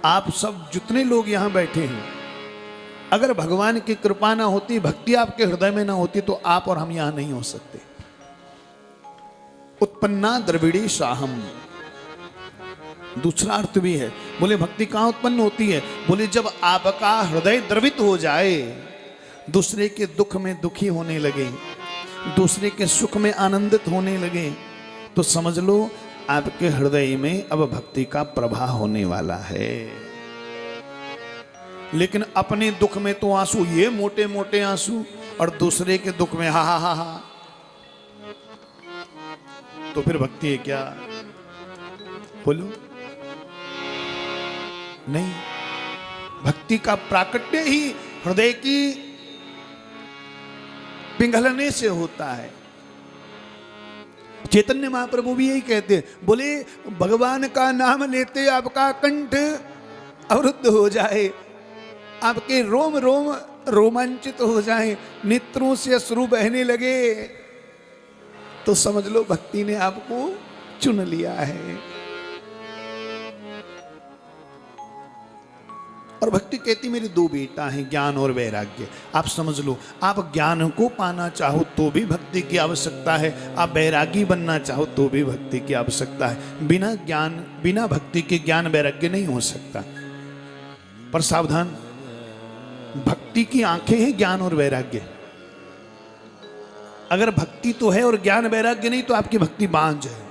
आप सब जितने लोग यहां बैठे हैं, अगर भगवान की कृपा ना होती, भक्ति आपके हृदय में ना होती, तो आप और हम यहां नहीं हो सकते। उत्पन्ना द्रविड़ी साहम, दूसरा अर्थ भी है। बोले भक्ति कहां उत्पन्न होती है? बोले जब आपका हृदय द्रवित हो जाए, दूसरे के दुख में दुखी होने लगे, दूसरे के सुख में आनंदित होने लगे, तो समझ लो आपके हृदय में अब भक्ति का प्रवाह होने वाला है। लेकिन अपने दुख में तो आंसू, ये मोटे मोटे आंसू, और दूसरे के दुख में हा हा हा हा, तो फिर भक्ति है क्या? बोलो नहीं। भक्ति का प्राकट्य ही हृदय की पिघलने से होता है। चैतन्य महाप्रभु भी यही कहते हैं, बोले भगवान का नाम लेते आपका कंठ अवरुद्ध हो जाए, आपके रोम रोम रोमांचित हो जाए, नेत्रों से अश्रु बहने लगे, तो समझ लो भक्ति ने आपको चुन लिया है। और भक्ति कहती मेरे दो बेटा हैं, ज्ञान और वैराग्य। आप समझ लो, आप ज्ञान को पाना चाहो तो भी भक्ति की आवश्यकता है, आप वैरागी बनना चाहो तो भी भक्ति की आवश्यकता है। बिना ज्ञान, बिना भक्ति के ज्ञान वैराग्य नहीं हो सकता। पर सावधान, भक्ति की आंखें हैं ज्ञान और वैराग्य। अगर भक्ति तो है और ज्ञान वैराग्य नहीं, तो आपकी भक्ति बांझ है।